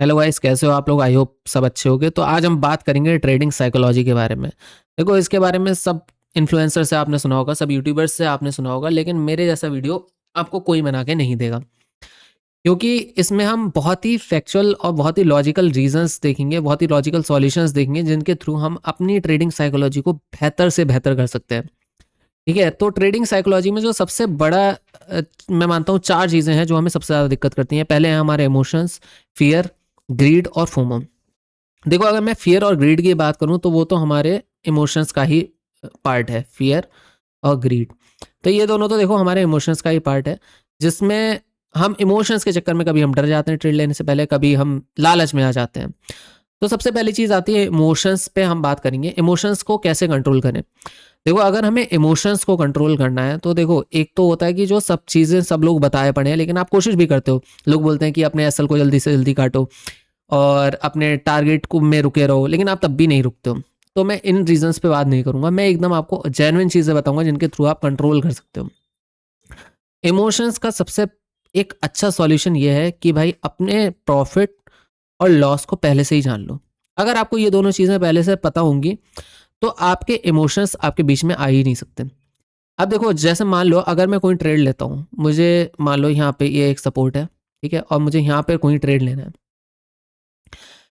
Hello guys, कैसे हो आप लोग? आई होप सब अच्छे होंगे। तो आज हम बात करेंगे ट्रेडिंग साइकोलॉजी के बारे में। देखो, इसके बारे में सब इन्फ्लुएंसर से आपने सुना होगा, सब यूट्यूबर्स से आपने सुना होगा, लेकिन मेरे जैसा वीडियो आपको कोई बना के नहीं देगा, क्योंकि इसमें हम बहुत ही फैक्चुअल और बहुत ही लॉजिकल रीजंस देखेंगे, बहुत ही लॉजिकल सॉल्यूशंस देखेंगे, जिनके थ्रू हम अपनी ट्रेडिंग साइकोलॉजी को बेहतर से बेहतर कर सकते हैं। ठीक है, तो ट्रेडिंग साइकोलॉजी में जो सबसे बड़ा मैं मानता हूँ 4 चीज़ें हैं जो हमें सबसे ज़्यादा दिक्कत करती हैं। पहले हैं हमारे इमोशंस, फियर, ग्रीड और फोमो। देखो, अगर मैं फियर और ग्रीड की बात करूं तो वो तो हमारे इमोशंस का ही पार्ट है, फियर और ग्रीड। तो ये दोनों तो देखो हमारे इमोशंस का ही पार्ट है, जिसमें हम इमोशंस के चक्कर में कभी हम डर जाते हैं ट्रेड लेने से पहले, कभी हम लालच में आ जाते हैं। तो सबसे पहली चीज़ आती है इमोशंस पे हम बात करेंगे। इमोशंस को कैसे कंट्रोल करें? देखो, अगर हमें इमोशंस को कंट्रोल करना है तो देखो, एक तो होता है कि जो सब चीज़ें सब लोग बताए पड़े हैं लेकिन आप कोशिश भी करते हो। लोग बोलते हैं कि अपने एसएल को जल्दी से जल्दी काटो और अपने टारगेट को में रुके रहो, लेकिन आप तब भी नहीं रुकते हो। तो मैं इन रीजंस पे बात नहीं करूंगा, मैं एकदम आपको जेन्युइन चीज़ें बताऊंगा जिनके थ्रू आप कंट्रोल कर सकते हो। इमोशंस का सबसे एक अच्छा सॉल्यूशन ये है कि भाई अपने प्रॉफिट और लॉस को पहले से ही जान लो। अगर आपको ये दोनों चीज़ें पहले से पता होंगी तो आपके इमोशंस आपके बीच में आ ही नहीं सकते। अब देखो, जैसे मान लो अगर मैं कोई ट्रेड लेता हूँ, मुझे मान लो यहाँ पे ये एक सपोर्ट है, ठीक है, और मुझे यहाँ पे कोई ट्रेड लेना है।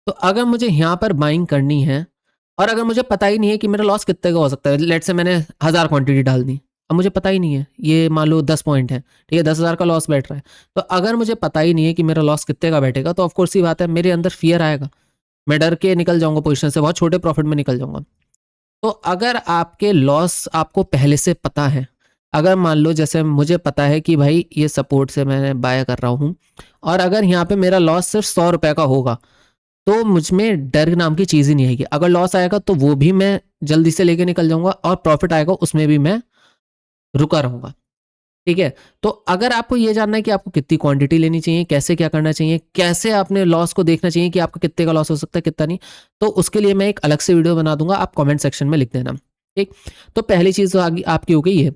तो अगर मुझे यहाँ पर बाइंग करनी है और अगर मुझे पता ही नहीं है कि मेरा लॉस कितने का हो सकता है, लेट से मैंने 1000 क्वांटिटी डाल दी, अब मुझे पता ही नहीं है, ये मान लो 10 पॉइंट है, ठीक है, 10,000 का लॉस बैठ रहा है। तो अगर मुझे पता ही नहीं है कि मेरा लॉस कितने का बैठेगा तो ऑफकोर्स ही बात है मेरे अंदर फियर आएगा, मैं डर के निकल जाऊंगा पोजिशन से, बहुत छोटे प्रॉफिट में निकल जाऊंगा। तो अगर आपके लॉस आपको पहले से पता है, अगर मान लो जैसे मुझे पता है कि भाई ये सपोर्ट से मैं बाय कर रहा हूँ और अगर यहाँ पे मेरा लॉस सिर्फ 100 रुपए का होगा तो मुझ में डर नाम की चीज़ ही नहीं आएगी। अगर लॉस आएगा तो वो भी मैं जल्दी से लेके निकल जाऊंगा और प्रॉफिट आएगा उसमें भी मैं रुका रहूंगा। ठीक है, तो अगर आपको ये जानना है कि आपको कितनी क्वांटिटी लेनी चाहिए, कैसे क्या करना चाहिए, कैसे अपने लॉस को देखना चाहिए कि आपका कितने का लॉस हो सकता है कितना नहीं, तो उसके लिए मैं एक अलग से वीडियो बना दूंगा, आप कमेंट सेक्शन में लिख देना। ठीक, तो पहली चीज़ तो आपकी हो गई है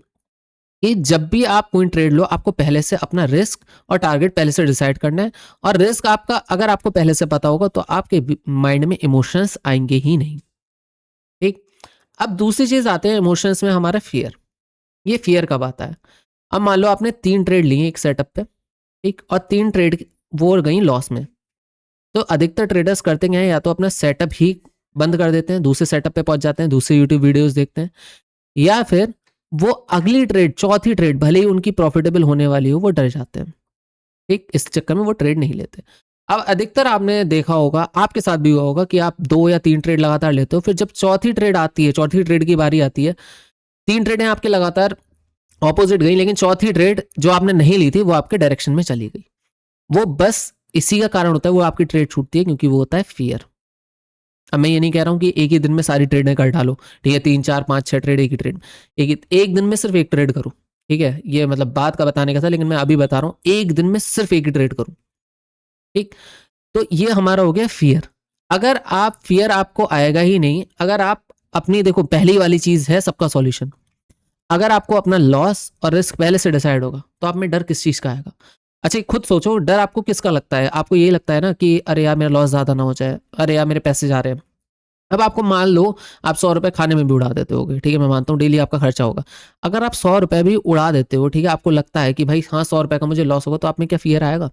कि जब भी आप कोई ट्रेड लो आपको पहले से अपना रिस्क और टारगेट पहले से डिसाइड करना है। और रिस्क आपका अगर आपको पहले से पता होगा तो आपके माइंड में इमोशंस आएंगे ही नहीं। ठीक, अब दूसरी चीज आते हैं इमोशंस में हमारा फियर। ये फियर कब आता है? अब मान लो आपने 3 ट्रेड लिए एक सेटअप पे, ठीक, और 3 ट्रेड वो गई लॉस में। तो अधिकतर ट्रेडर्स करते क्या है, या तो अपना सेटअप ही बंद कर देते हैं, दूसरे सेटअप पे पहुंच जाते हैं, दूसरे यूट्यूब वीडियोस देखते हैं, या फिर वो अगली ट्रेड, चौथी ट्रेड भले ही उनकी प्रॉफिटेबल होने वाली हो, वो डर जाते हैं। ठीक, इस चक्कर में वो ट्रेड नहीं लेते। अब अधिकतर आपने देखा होगा, आपके साथ भी हुआ होगा कि आप 2 या 3 ट्रेड लगातार लेते हो, फिर जब चौथी ट्रेड आती है, चौथी ट्रेड की बारी आती है, 3 ट्रेडें आपके लगातार ऑपोजिट गई, लेकिन चौथी ट्रेड जो आपने नहीं ली थी वो आपके डायरेक्शन में चली गई। वो बस इसी का कारण होता है, वो आपकी ट्रेड छूटती है, क्योंकि वो होता है फियर। अब मैं ये नहीं कह रहा हूं कि एक ही दिन में सारी ट्रेडें कर डालो, ठीक है, 3 4 5 6 ट्रेड एक ही ट्रेड, एक दिन में सिर्फ एक ट्रेड करो। ठीक है, ये मतलब बात का बताने का था, लेकिन मैं अभी बता रहा हूं एक दिन में सिर्फ एक ही ट्रेड करूं। ठीक, तो ये हमारा हो गया फियर। अगर आप फियर आपको आएगा ही नहीं, अगर आप अपनी, देखो पहली वाली चीज है सबका सॉल्यूशन, अगर आपको अपना लॉस और रिस्क पहले से डिसाइड होगा तो आप में डर किस चीज का आएगा? अच्छा, खुद सोचो, डर आपको किसका लगता है? आपको यही लगता है ना कि अरे यार मेरा लॉस ज्यादा ना हो जाए, अरे यार मेरे पैसे जा रहे हैं। अब आपको मान लो आप 100 रुपए खाने में भी उड़ा देते होगे, ठीक है, मैं मानता हूँ डेली आपका खर्चा होगा। अगर आप 100 रुपए भी उड़ा देते हो, ठीक है, आपको लगता है कि भाई हाँ 100 रुपए का मुझे लॉस होगा, तो आप में क्या फियर आएगा?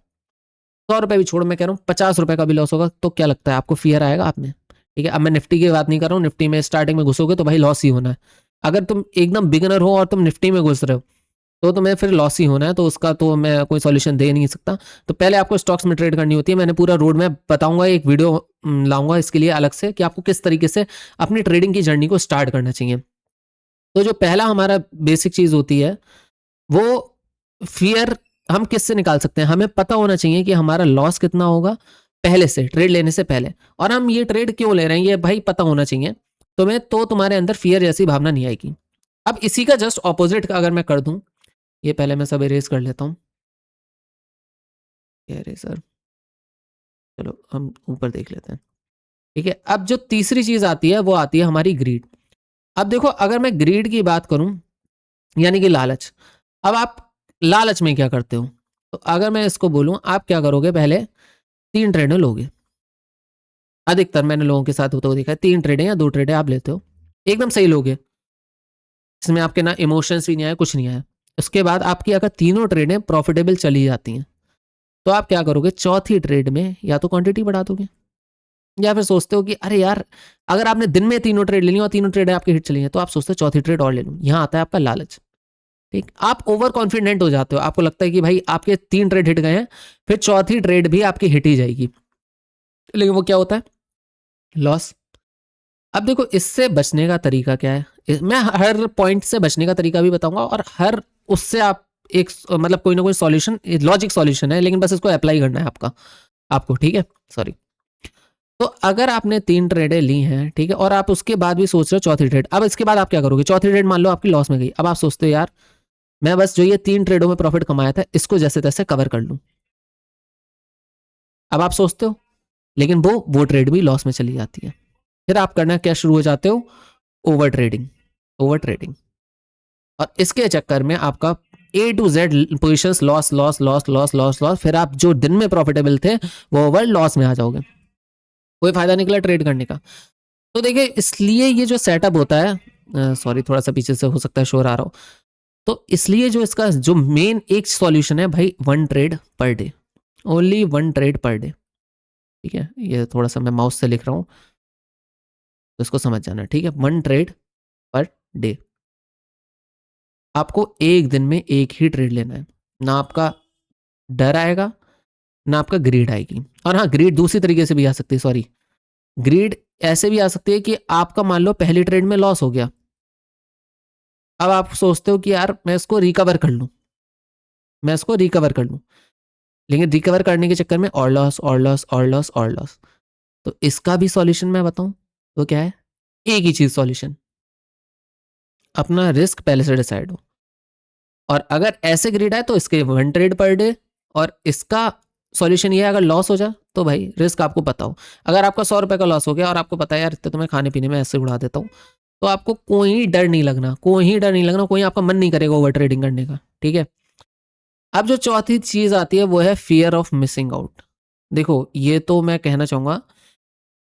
100 रुपए भी छोड़, मैं कह रहा हूँ 50 रुपए का भी लॉस होगा तो क्या लगता है आपको फियर आएगा आप में? ठीक है, अब मैं निफ्टी की बात नहीं कर रहा हूँ, निफ्टी में स्टार्टिंग में घुसोगे तो भाई लॉस ही होना है। अगर तुम एकदम बिगिनर हो और तुम निफ्टी में घुस रहे हो तो तुम्हें फिर लॉस ही होना है, तो उसका तो मैं कोई सॉल्यूशन दे नहीं सकता। तो पहले आपको स्टॉक्स में ट्रेड करनी होती है, मैंने पूरा रोड मैप बताऊंगा, एक वीडियो लाऊंगा इसके लिए अलग से कि आपको किस तरीके से अपनी ट्रेडिंग की जर्नी को स्टार्ट करना चाहिए। तो जो पहला हमारा बेसिक चीज होती है वो फियर, हम किससे निकाल सकते हैं? हमें पता होना चाहिए कि हमारा लॉस कितना होगा पहले से, ट्रेड लेने से पहले, और हम ये ट्रेड क्यों ले रहे हैं ये भाई पता होना चाहिए तुम्हें, तो तुम्हारे अंदर फियर जैसी भावना नहीं आएगी। अब इसी का जस्ट ऑपोजिट का अगर मैं कर दूं, ये पहले मैं सब इरेज कर लेता हूँ, सर, चलो हम ऊपर देख लेते हैं। ठीक है, अब जो तीसरी चीज आती है वो आती है हमारी ग्रीड। अब देखो, अगर मैं ग्रीड की बात करूं, यानी कि लालच। अब आप लालच में क्या करते हो? तो अगर मैं इसको बोलूं, आप क्या करोगे, पहले 3 ट्रेड लोगे, अधिकतर मैंने लोगों के साथ होते हुए देखा है, 3 ट्रेड है या 2 ट्रेड है आप लेते हो, एकदम सही लोगे, इसमें आपके ना इमोशंस भी नहीं आए, कुछ नहीं आया। उसके बाद आपकी अगर तीनों ट्रेडें प्रॉफिटेबल चली जाती हैं, तो आप क्या करोगे, चौथी ट्रेड में या तो क्वांटिटी बढ़ा दोगे, या फिर सोचते हो कि अरे यार, अगर आपने दिन में तीनों ट्रेड ले ली और तीनों ट्रेड आपकी हिट चली हैं, तो आप सोचते हो चौथी ट्रेड और ले लूँ। यहाँ आता है आपका लालच। ठीक, आप ओवर कॉन्फिडेंट हो जाते हो, आपको लगता है कि भाई आपके 3 ट्रेड हिट गए हैं, फिर चौथी ट्रेड भी आपकी हिट ही जाएगी, लेकिन वो क्या होता है, लॉस। अब देखो इससे बचने का तरीका क्या है, मैं हर पॉइंट से बचने का तरीका भी बताऊंगा, और हर उससे आप एक मतलब कोई ना कोई सॉल्यूशन, लॉजिक सॉल्यूशन है, लेकिन बस इसको अप्लाई करना है आपको, ठीक है, सॉरी। तो अगर आपने 3 ट्रेडें ली हैं, ठीक है, और आप उसके बाद भी सोच रहे हो चौथी ट्रेड, अब इसके बाद आप क्या करोगे, चौथी ट्रेड मान लो आपकी लॉस में गई, अब आप सोचते हो यार मैं बस जो ये 3 ट्रेडों में प्रॉफिट कमाया था इसको जैसे तैसे कवर कर लूं, अब आप सोचते हो, लेकिन वो ट्रेड भी लॉस में चली जाती है, फिर आप करना क्या शुरू हो जाते हो, ओवर ट्रेडिंग, ओवर ट्रेडिंग, और इसके चक्कर में आपका A to Z position loss loss loss loss loss loss, फिर आप जो दिन में प्रॉफिटेबल थे वो ओवर लॉस में आ जाओगे, कोई फायदा निकला ट्रेड करने का। तो देखिए इसलिए ये जो सेटअप होता है, सॉरी थोड़ा सा पीछे से हो सकता है शोर आ रहा हो, तो इसलिए जो इसका जो मेन एक सॉल्यूशन है भाई, 1 trade per day, only 1 trade per day, ठीक है, ये थोड़ा सा मैं माउस से लिख रहा हूँ तो इसको समझ जाना, ठीक है, 1 ट्रेड पर डे, आपको एक दिन में एक ही ट्रेड लेना है, ना आपका डर आएगा, ना आपका ग्रीड आएगी। और हाँ, ग्रीड दूसरी तरीके से भी आ सकती है, सॉरी, ग्रीड ऐसे भी आ सकती है कि आपका मान लो पहली ट्रेड में लॉस हो गया, अब आप सोचते हो कि यार मैं इसको रिकवर कर लूं, मैं इसको रिकवर कर लूं, लेकिन रिकवर करने के चक्कर में और लॉस और लॉस और लॉस और लॉस। तो इसका भी सॉल्यूशन मैं बताऊं तो क्या है, एक ही चीज सॉल्यूशन, अपना रिस्क पहले से डिसाइड हो, और अगर ऐसे ग्रिड है तो इसके 1 ट्रेड पर डे, और इसका सॉल्यूशन ये है अगर लॉस हो जाए तो भाई रिस्क आपको पता हो, अगर आपका 100 रुपए का लॉस हो गया और आपको पता है यार इतने तो मैं खाने पीने में ऐसे उड़ा देता हूँ, तो आपको कोई डर नहीं लगना, कोई डर नहीं लगना, कोई आपका मन नहीं करेगा ओवर ट्रेडिंग करने का, ठीक है। अब जो चौथी चीज आती है वो है फियर ऑफ मिसिंग आउट। देखो ये तो मैं कहना चाहूंगा,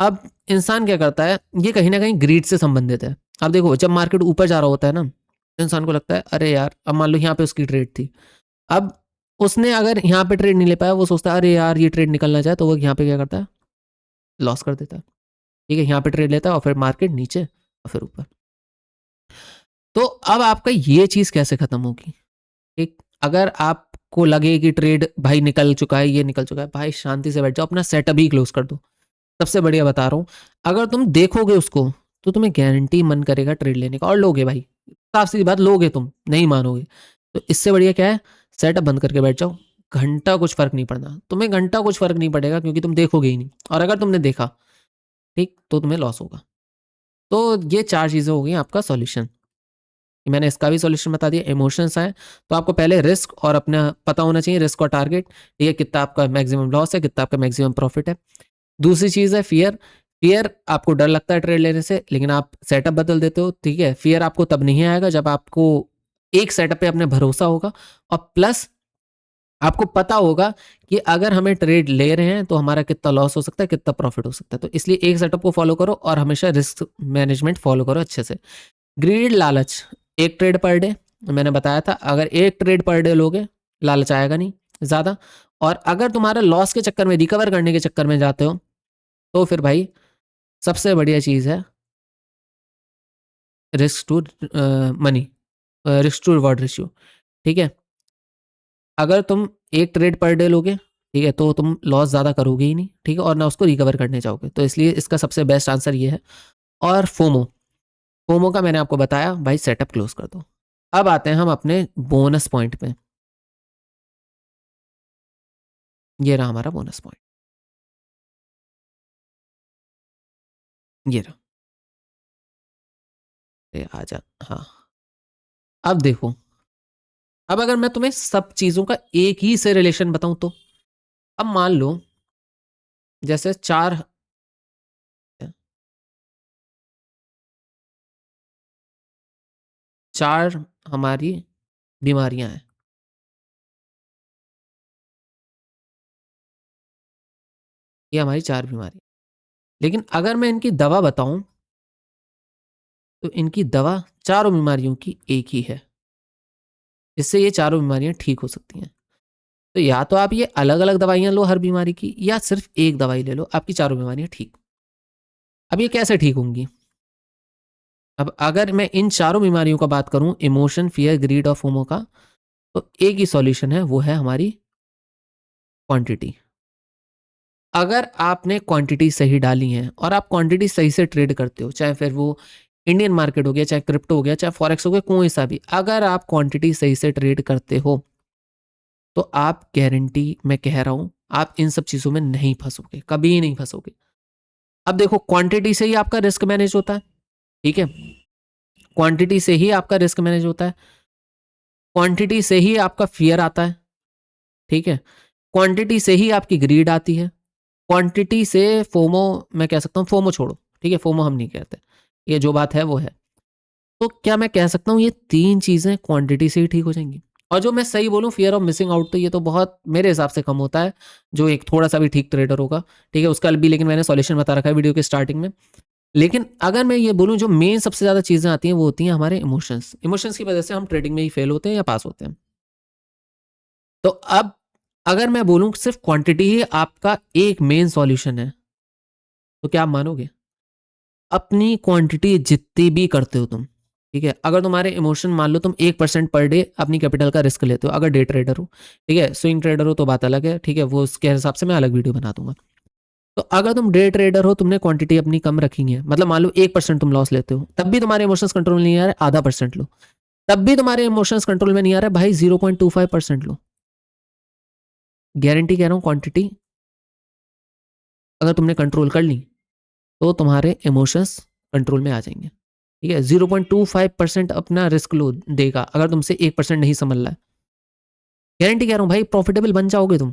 अब इंसान क्या करता है, ये कहीं ना कहीं ग्रीड से संबंधित है। अब देखो जब मार्केट ऊपर जा रहा होता है ना, तो इंसान को लगता है अरे यार, अब मान लो यहाँ पे उसकी ट्रेड थी, अब उसने अगर यहाँ पे ट्रेड नहीं ले पाया, वो सोचता है अरे यार ये ट्रेड निकलना चाहे, तो वो यहाँ पे क्या करता है, लॉस कर देता है, ठीक है, यहाँ पे ट्रेड लेता है और फिर मार्केट नीचे और फिर ऊपर। तो अब आपका ये चीज कैसे खत्म होगी, ठीक, अगर आपको लगे कि ट्रेड भाई निकल चुका है, ये निकल चुका है, भाई शांति से बैठ जाओ, अपना सेटअप ही क्लोज कर दो। सबसे बढ़िया बता रहा हूँ, अगर तुम देखोगे उसको तो तुम्हें गारंटी मन करेगा ट्रेड लेने का, और लोगे भाई, साफ सीधी बात, लोगे, तुम नहीं मानोगे। तो इससे बढ़िया क्या है, सेटअप बंद करके बैठ जाओ, घंटा कुछ फर्क नहीं पड़ना तुम्हें, घंटा कुछ फर्क नहीं पड़ेगा, क्योंकि तुम देखोगे ही नहीं, और अगर तुमने देखा, ठीक, तो तुम्हें लॉस होगा। तो ये 4 चीजें हो गई आपका सॉल्यूशन, मैंने इसका भी सॉल्यूशन बता दिया। इमोशंस आए तो आपको पहले रिस्क और अपना पता होना चाहिए, रिस्क और टारगेट, ये कितना आपका मैक्सिमम लॉस है, कितना आपका मैक्सिमम प्रॉफिट है। दूसरी चीज है फियर, फियर आपको डर लगता है ट्रेड लेने से, लेकिन आप सेटअप बदल देते हो, ठीक है, फियर आपको तब नहीं आएगा जब आपको एक सेटअप पे अपने भरोसा होगा, और प्लस आपको पता होगा कि अगर हमें ट्रेड ले रहे हैं तो हमारा कितना लॉस हो सकता है, कितना प्रॉफिट हो सकता है। तो इसलिए एक सेटअप को फॉलो करो और हमेशा रिस्क मैनेजमेंट फॉलो करो अच्छे से। ग्रीड, लालच, 1 ट्रेड पर डे, मैंने बताया था, अगर 1 ट्रेड पर डे लोगे लालच आएगा नहीं ज्यादा, और अगर तुम्हारा लॉस के चक्कर में, रिकवर करने के चक्कर में जाते हो, तो फिर भाई सबसे बढ़िया चीज है risk to money, risk to reward ratio, ठीक है। अगर तुम 1 ट्रेड पर डे लोगे, ठीक है, तो तुम लॉस ज्यादा करोगे ही नहीं, ठीक है, और ना उसको रिकवर करने जाओगे, तो इसलिए इसका सबसे बेस्ट आंसर ये है। और फोमो, फोमो का मैंने आपको बताया भाई, सेटअप क्लोज कर दो। अब आते हैं हम अपने बोनस पॉइंट पे, ये रहा हमारा बोनस पॉइंट, ये रहा, ये आ जा, हाँ। अब देखो, अब अगर मैं तुम्हें सब चीजों का एक ही से रिलेशन बताऊं तो, अब मान लो जैसे 4 हमारी बीमारियां हैं, ये हमारी 4 बीमारी, लेकिन अगर मैं इनकी दवा बताऊं तो इनकी दवा चारों बीमारियों की एक ही है, जिससे ये चारों बीमारियां ठीक हो सकती हैं। तो या तो आप ये अलग अलग दवाइयां लो हर बीमारी की, या सिर्फ एक दवाई ले लो, आपकी चारों बीमारियां ठीक। अब ये कैसे ठीक होंगी? अब अगर मैं इन चारों बीमारियों का बात करूं, इमोशन, फियर, ग्रीड और फोमो का, तो एक ही सॉल्यूशन है, वो है हमारी क्वांटिटी। अगर आपने क्वांटिटी सही डाली है और आप क्वांटिटी सही से ट्रेड करते हो, चाहे फिर वो इंडियन मार्केट हो गया, चाहे क्रिप्टो हो गया, चाहे फॉरेक्स हो गया, कोई सा भी, अगर आप क्वांटिटी सही से ट्रेड करते हो तो आप गारंटी, मैं कह रहा हूं, आप इन सब चीजों में नहीं फंसोगे, कभी नहीं फंसोगे। अब देखो, क्वांटिटी से ही आपका रिस्क मैनेज होता है, ठीक है, क्वांटिटी से ही आपका रिस्क मैनेज होता है, क्वांटिटी से ही आपका फियर आता है, ठीक है, क्वांटिटी से ही आपकी ग्रीड आती है, क्वांटिटी से फोमो, मैं कह सकता हूँ फोमो छोड़ो, ठीक है, फोमो हम नहीं कहते, ये जो बात है वो है। तो क्या मैं कह सकता हूँ ये तीन चीजें क्वांटिटी से ही ठीक हो जाएंगी? और जो मैं सही बोलूँ, फियर ऑफ मिसिंग आउट, तो ये तो बहुत मेरे हिसाब से कम होता है, जो एक थोड़ा सा भी ठीक ट्रेडर होगा, ठीक है, उसका भी, लेकिन मैंने सॉल्यूशन बता रखा है वीडियो के स्टार्टिंग में। लेकिन अगर मैं ये बोलूँ, जो मेन सबसे ज्यादा चीजें आती हैं वो होती हैं हमारे इमोशंस। इमोशंस की वजह से हम ट्रेडिंग में ही फेल होते हैं या पास होते हैं। तो अब अगर मैं बोलूँ सिर्फ क्वांटिटी ही आपका एक मेन सॉल्यूशन है, तो क्या आप मानोगे? अपनी क्वांटिटी जितनी भी करते हो तुम, ठीक है, अगर तुम्हारे इमोशन, मान लो तुम 1% पर डे अपनी कैपिटल का रिस्क लेते हो, अगर डे ट्रेडर हो, ठीक है, स्विंग ट्रेडर हो तो बात अलग है, ठीक है, वो उसके हिसाब से मैं अलग वीडियो बना दूंगा। तो अगर तुम डे ट्रेडर हो, तुमने क्वांटिटी अपनी कम रखी है, मतलब मान लो 1% तुम लॉस लेते हो, तब भी तुम्हारे इमोशंस कंट्रोल में नहीं आ रहे, आधा परसेंट लो, तब भी तुम्हारे इमोशंस कंट्रोल में नहीं आ रहे, भाई 0.25% लो, गारंटी कह रहा हूँ, क्वांटिटी अगर तुमने कंट्रोल कर ली तो तुम्हारे इमोशंस कंट्रोल में आ जाएंगे, ठीक है। 0.25% अपना रिस्क लो देगा, अगर तुमसे 1% नहीं संभल रहा है, गारंटी कह रहा हूं भाई, प्रॉफिटेबल बन जाओगे तुम।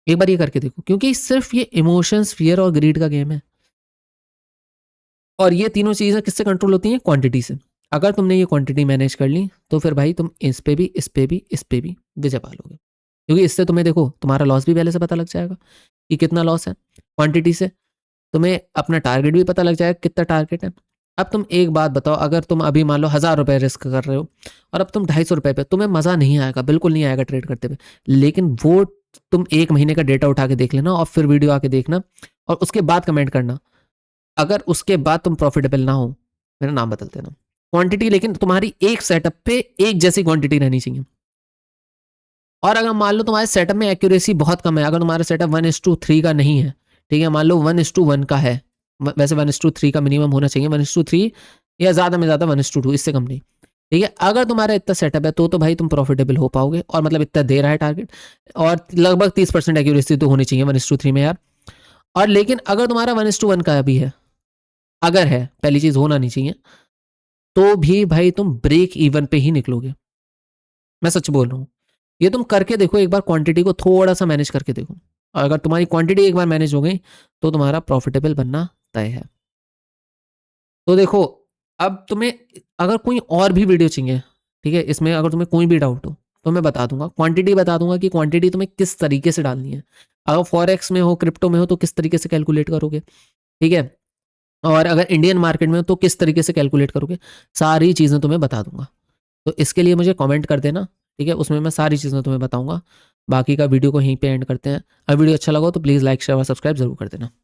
एक बार ये करके देखो, क्योंकि सिर्फ ये इमोशंस, फियर और ग्रीड का गेम है, और ये तीनों चीजें किससे कंट्रोल होती हैं? क्वांटिटी से। अगर तुमने ये क्वांटिटी मैनेज कर ली तो फिर भाई तुम इस पे भी, इस पे भी, इस पे भी विजय पालोगे, क्योंकि इससे तुम्हें देखो तुम्हारा लॉस भी पहले से पता लग जाएगा कि कितना लॉस है, क्वांटिटी से तुम्हें अपना टारगेट भी पता लग जाएगा कितना टारगेट है। अब तुम एक बात बताओ, अगर तुम अभी मान लो 1000 रुपए रिस्क कर रहे हो और अब तुम 250 रुपए पे, तुम्हें मजा नहीं आएगा, बिल्कुल नहीं आएगा ट्रेड करते हुए, लेकिन वो तुम 1 महीने का डेटा उठा के देख लेना और फिर वीडियो आके देखना और उसके बाद कमेंट करना, अगर उसके बाद तुम प्रॉफिटेबल ना हो, मेरा नाम बदल देना। क्वांटिटी लेकिन तुम्हारी एक सेटअप पे एक जैसी क्वांटिटी रहनी चाहिए। और अगर मान लो तुम्हारे सेटअप में एक्यूरेसी बहुत कम है, अगर तुम्हारा सेटअप 1:3 का नहीं है, ठीक है, मान लो 1:1 का है, वैसे 1:3 का मिनिमम होना चाहिए, 1:3 या ज्यादा में ज्यादा 1:2, इससे कम नहीं, ठीक है। अगर तुम्हारा इतना सेटअप है तो भाई तुम प्रॉफिटेबल हो पाओगे, और मतलब इतना दे रहा है टारगेट, और लगभग 30% एक्यूरेसी तो होनी चाहिए 1:3 में यार। और लेकिन अगर तुम्हारा 1:1 का भी है, अगर है, पहली चीज होना नहीं चाहिए, तो भी भाई तुम ब्रेक इवन पे ही निकलोगे, मैं सच बोल रहा हूँ। ये तुम करके देखो एक बार, क्वांटिटी को थोड़ा सा मैनेज करके देखो, और अगर तुम्हारी क्वांटिटी एक बार मैनेज हो गई तो तुम्हारा प्रॉफिटेबल बनना तय है। तो देखो, अब तुम्हें अगर कोई और भी वीडियो चाहिए, ठीक है, इसमें अगर तुम्हें कोई भी डाउट हो तो मैं बता दूंगा, क्वांटिटी बता दूंगा कि क्वांटिटी तुम्हें किस तरीके से डालनी है, अगर फॉरेक्स में हो, क्रिप्टो में हो तो किस तरीके से कैलकुलेट करोगे, ठीक है, और अगर इंडियन मार्केट में हो तो किस तरीके से कैलकुलेट करोगे, सारी चीज़ें तुम्हें बता दूंगा। तो इसके लिए मुझे कमेंट कर देना, ठीक है, उसमें मैं सारी चीज़ें तुम्हें बताऊंगा। बाकी का वीडियो को यहीं पे एंड करते हैं। अगर वीडियो अच्छा लगा तो प्लीज़ लाइक, शेयर और सब्सक्राइब जरूर कर देना।